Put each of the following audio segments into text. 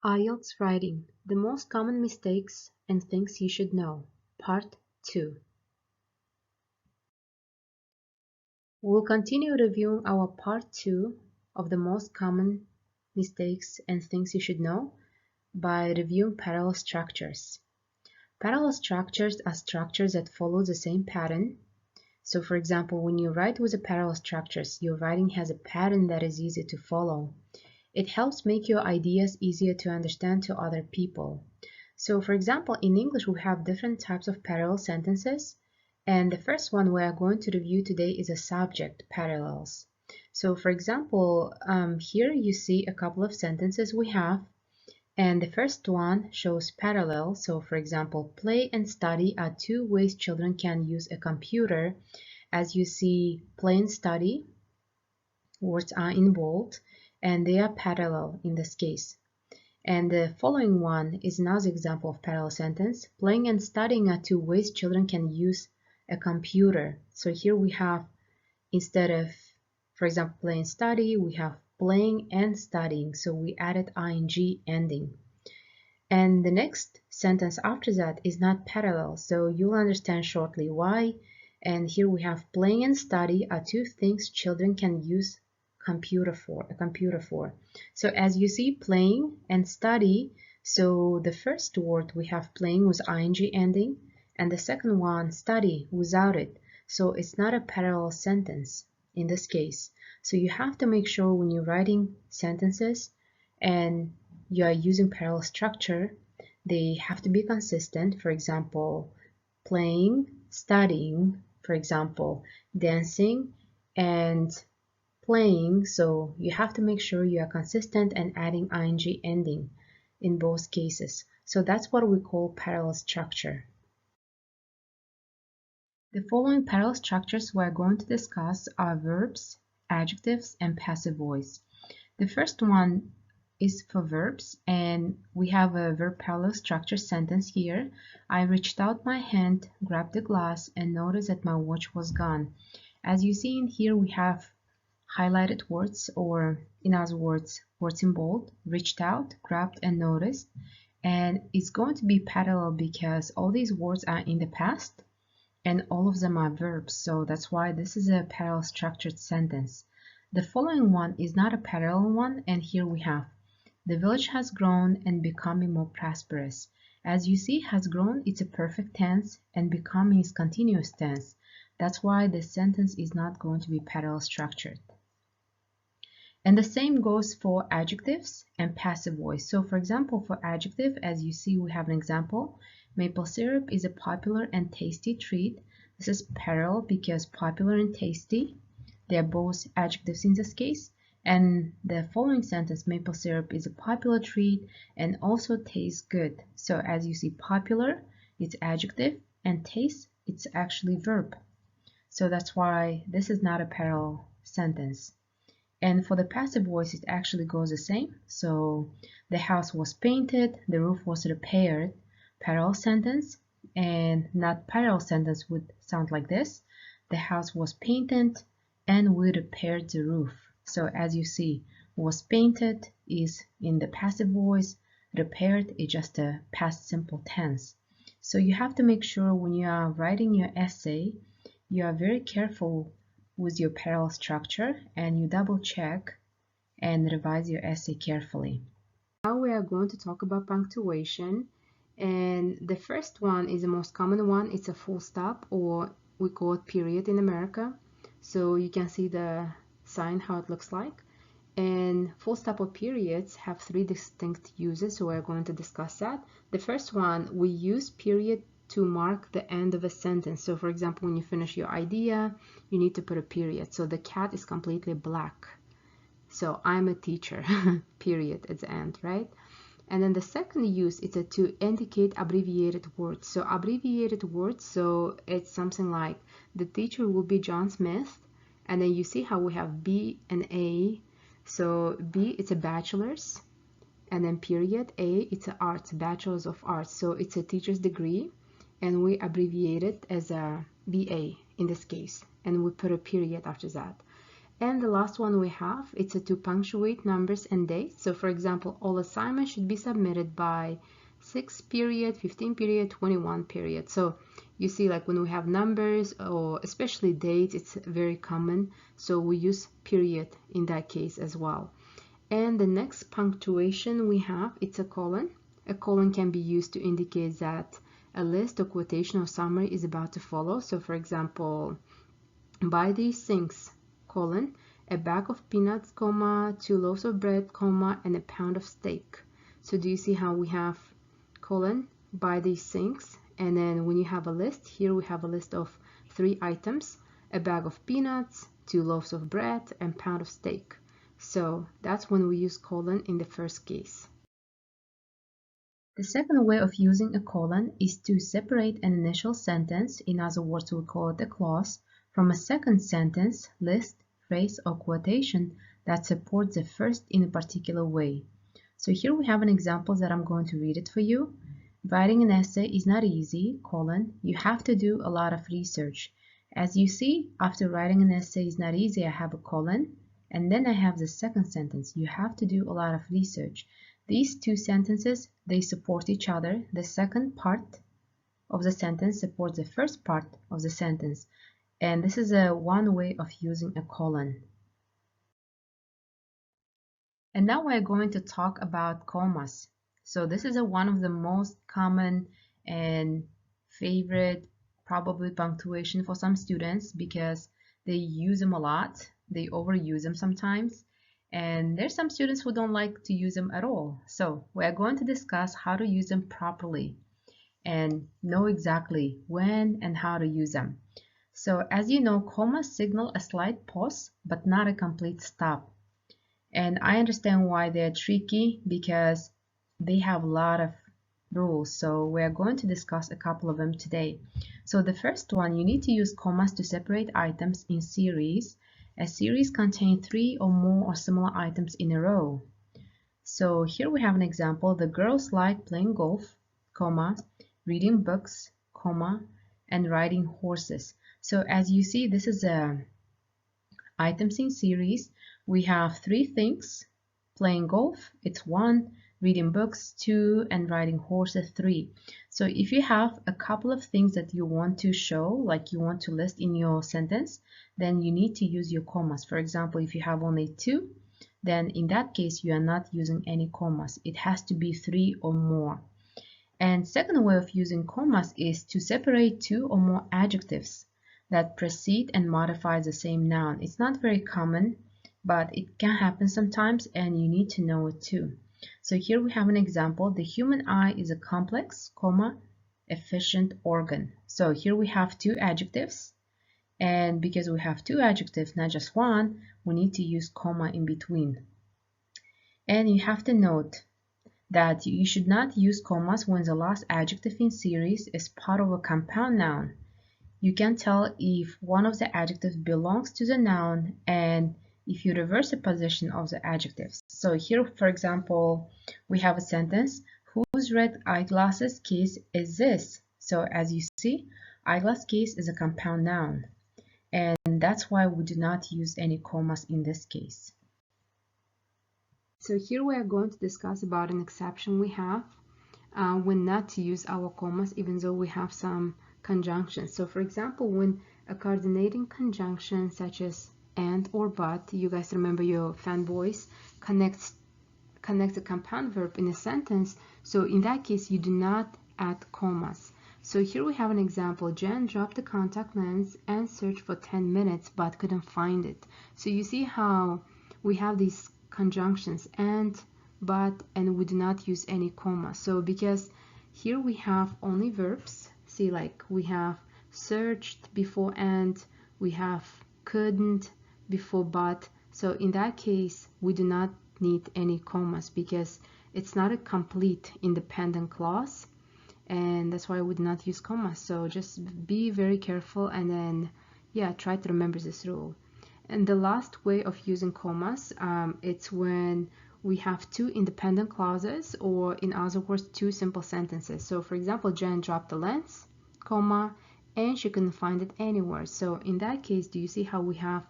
IELTS Writing: The Most Common Mistakes and Things You Should Know, Part 2. We'll continue reviewing our Part 2 of the most common mistakes and things you should know by reviewing parallel structures. Parallel structures are structures that follow the same pattern. So for example, when you write with a parallel structures, your writing has a pattern that is easy to follow. It helps make your ideas easier to understand to other people. So for example, in English, we have different types of parallel sentences. And the first one we are going to review today is a subject parallels. So for example, here you see a couple of sentences we have. And the first one shows parallel. So for example, play and study are two ways children can use a computer. As you see, play and study, words are in bold, and they are parallel in this case. And the following one is another example of parallel sentence. Playing and studying are two ways children can use a computer. So here we have, instead of, for example, play and study, we have playing and studying. So we added ing ending. And the next sentence after that is not parallel. So you'll understand shortly why. And here we have playing and study are two things children can use a computer for. So as you see, playing and study, so the first word we have playing with ing ending, and the second one study without it. So it's not a parallel sentence in this case. So you have to make sure when you're writing sentences and you are using parallel structure, they have to be consistent. For example, playing, studying, for example, dancing and playing. So you have to make sure you are consistent and adding ing ending in both cases. So that's what we call parallel structure. The following parallel structures we're going to discuss are verbs, adjectives, and passive voice. The first one is for verbs, and we have a verb parallel structure sentence here. I reached out my hand, grabbed the glass, and noticed that my watch was gone. As you see in here, we have highlighted words, or in other words, words in bold, reached out, grabbed, and noticed. And it's going to be parallel because all these words are in the past and all of them are verbs. So that's why this is a parallel structured sentence. The following one is not a parallel one, and here we have the village has grown and becoming more prosperous. As you see, has grown, it's a perfect tense, and becoming is continuous tense. That's why the sentence is not going to be parallel structured. And the same goes for adjectives and passive voice. So for example, for adjective, as you see, we have an example. Maple syrup is a popular and tasty treat. This is parallel because popular and tasty, they are both adjectives in this case. And the following sentence, maple syrup is a popular treat and also tastes good. So as you see, popular, it's adjective, and taste, it's actually verb. So that's why this is not a parallel sentence. And for the passive voice, it actually goes the same. So the house was painted, the roof was repaired. Parallel sentence, and not parallel sentence would sound like this. The house was painted and we repaired the roof. So as you see, was painted is in the passive voice, repaired is just a past simple tense. So you have to make sure when you are writing your essay, you are very careful with your parallel structure and you double check and revise your essay carefully. Now we are going to talk about punctuation, and the first one is the most common one. It's a full stop, or we call it period in America. So you can see the sign how it looks like. And full stop or periods have three distinct uses, so we're going to discuss that. The first one, we use period to mark the end of a sentence. So for example, when you finish your idea, you need to put a period. So the cat is completely black. So I'm a teacher, period at the end, right? And then the second use is to indicate abbreviated words. So abbreviated words, so it's something like the teacher will be John Smith, and then you see how we have B and A. So B, it's a bachelor's, and then period. A, it's a arts, bachelor's of arts. So it's a teacher's degree, and we abbreviate it as a BA in this case, and we put a period after that. And the last one we have, it's to punctuate numbers and dates. So for example, all assignments should be submitted by 6 period, 15 period, 21 period. So you see, like when we have numbers or especially dates, it's very common. So we use period in that case as well. And the next punctuation we have, it's a colon. A colon can be used to indicate that a list or quotation or summary is about to follow. So for example, buy these things, colon, a bag of peanuts, comma, 2 loaves of bread, comma, and a pound of steak. So do you see how we have colon, buy these things, and then when you have a list, here we have a list of 3 items, a bag of peanuts, 2 loaves of bread, and pound of steak. So that's when we use colon in the first case. The second way of using a colon is to separate an initial sentence, in other words we call it a clause, from a second sentence, list, phrase, or quotation that supports the first in a particular way. So here we have an example that I'm going to read it for you. Writing an essay is not easy, colon, you have to do a lot of research. As you see, after writing an essay is not easy, I have a colon, and then I have the second sentence, you have to do a lot of research. These two sentences, they support each other. The second part of the sentence supports the first part of the sentence. And this is one way of using a colon. And now we're going to talk about commas. So this is one of the most common and favorite probably punctuation for some students because they use them a lot. They overuse them sometimes. And there's some students who don't like to use them at all. So we're going to discuss how to use them properly and know exactly when and how to use them. So as you know, commas signal a slight pause, but not a complete stop. And I understand why they're tricky because they have a lot of rules. So we're going to discuss a couple of them today. So the first one, you need to use commas to separate items in series. A series contains 3 or more or similar items in a row. So here we have an example. The girls like playing golf, comma, reading books, comma, and riding horses. So as you see, this is items in series. We have 3 things. Playing golf, it's 1, reading books 2, and riding horses 3. So if you have a couple of things that you want to show, like you want to list in your sentence, then you need to use your commas. For example, if you have only 2, then in that case you are not using any commas. It has to be 3 or more. And second way of using commas is to separate 2 or more adjectives that precede and modify the same noun. It's not very common, but it can happen sometimes and you need to know it too. So here we have an example. The human eye is a complex, comma, efficient organ. So here we have 2 adjectives, and because we have 2 adjectives, not just 1, we need to use comma in between. And you have to note that you should not use commas when the last adjective in series is part of a compound noun. You can tell if one of the adjectives belongs to the noun and if you reverse the position of the adjectives. So here, for example, we have a sentence, whose red eyeglasses case is this? So as you see, eyeglass case is a compound noun. And that's why we do not use any commas in this case. So here we are going to discuss about an exception we have when not to use our commas even though we have some conjunctions. So for example, when a coordinating conjunction such as and or but, you guys remember your fanboys, connects a compound verb in a sentence, so in that case you do not add commas. So here we have an example. Jen dropped the contact lens and searched for 10 minutes but couldn't find it. So you see how we have these conjunctions and, but, and we do not use any comma. So because here we have only verbs, see, like we have searched before and, we have couldn't before but. So in that case we do not need any commas because it's not a complete independent clause, and that's why I would not use commas. So just be very careful and then try to remember this rule. And the last way of using commas, it's when we have 2 independent clauses, or in other words 2 simple sentences. So for example, Jen dropped the lens, comma, and she couldn't find it anywhere. So in that case, do you see how we have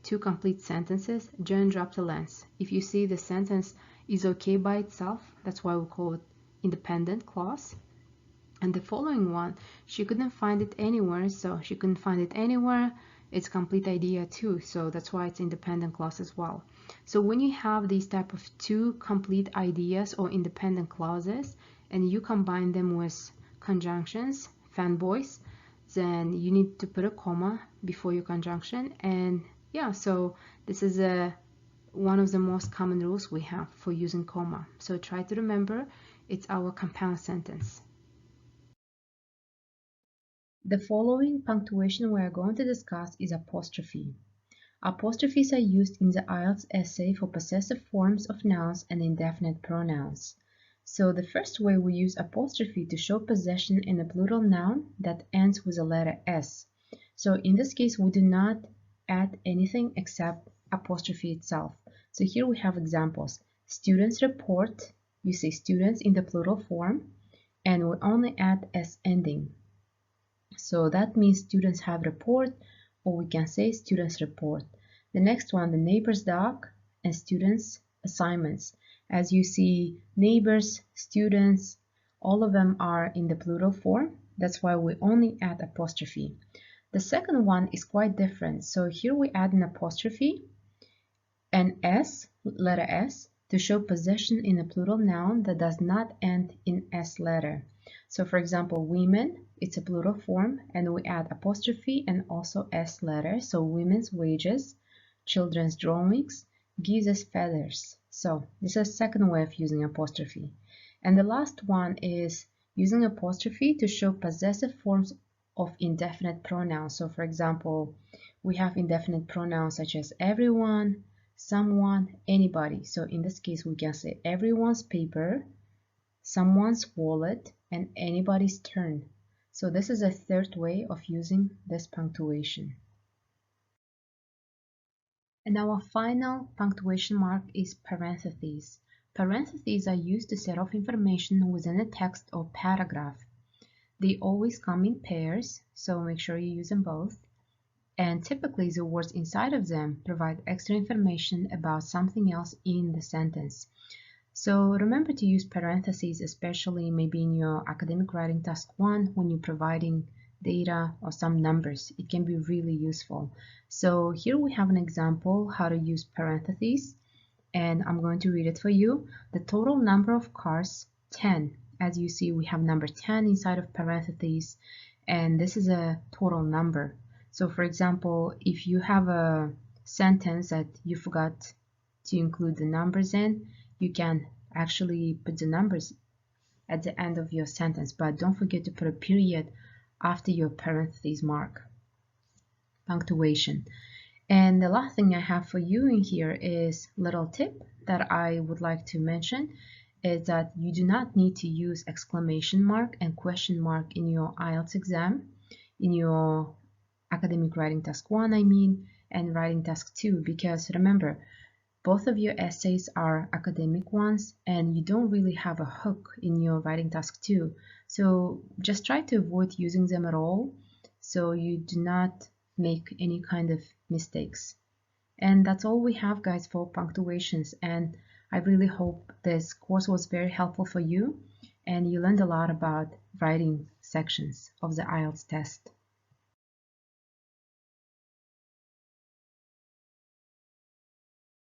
two complete sentences, Jen dropped a lens. If you see the sentence is okay by itself, that's why we call it independent clause. And the following one, she couldn't find it anywhere, so she couldn't find it anywhere. It's complete idea too, so that's why it's independent clause as well. So when you have these type of two complete ideas or independent clauses and you combine them with conjunctions, fanboys, then you need to put a comma before your conjunction. And yeah, so this is one of the most common rules we have for using comma. So try to remember, it's our compound sentence. The following punctuation we are going to discuss is apostrophe. Apostrophes are used in the IELTS essay for possessive forms of nouns and indefinite pronouns. So the first way we use apostrophe to show possession in a plural noun that ends with the letter S. So in this case, we do not add anything except apostrophe itself. So here we have examples. Students report, you say students in the plural form, and we only add S ending. So that means students have report, or we can say students report. The next one, the neighbor's dog, and students assignments. As you see, neighbors, students, all of them are in the plural form. That's why we only add apostrophe. The second one is quite different. So here we add an apostrophe and S, letter S, to show possession in a plural noun that does not end in S letter. So for example, women, it's a plural form, and we add apostrophe and also S letter. So women's wages, children's drawings, gives us feathers. So this is a second way of using apostrophe. And the last one is using apostrophe to show possessive forms of indefinite pronouns. So for example, we have indefinite pronouns such as everyone, someone, anybody. So in this case, we can say everyone's paper, someone's wallet, and anybody's turn. So this is a third way of using this punctuation. And our final punctuation mark is parentheses. Parentheses are used to set off information within a text or paragraph. They always come in pairs, so make sure you use them both. And typically the words inside of them provide extra information about something else in the sentence. So remember to use parentheses, especially maybe in your academic writing task 1 when you're providing data or some numbers. It can be really useful. So here we have an example how to use parentheses, and I'm going to read it for you. The total number of cars, 10. As you see, we have number 10 inside of parentheses, and this is a total number. So for example, if you have a sentence that you forgot to include the numbers in, you can actually put the numbers at the end of your sentence, but don't forget to put a period after your parentheses mark. Punctuation. And the last thing I have for you in here is a little tip that I would like to mention is that you do not need to use exclamation mark and question mark in your IELTS exam, in your academic writing task 1, and writing task 2, because remember, both of your essays are academic ones and you don't really have a hook in your writing task 2. So just try to avoid using them at all so you do not make any kind of mistakes. And that's all we have, guys, for punctuations. And I really hope this course was very helpful for you and you learned a lot about writing sections of the IELTS test.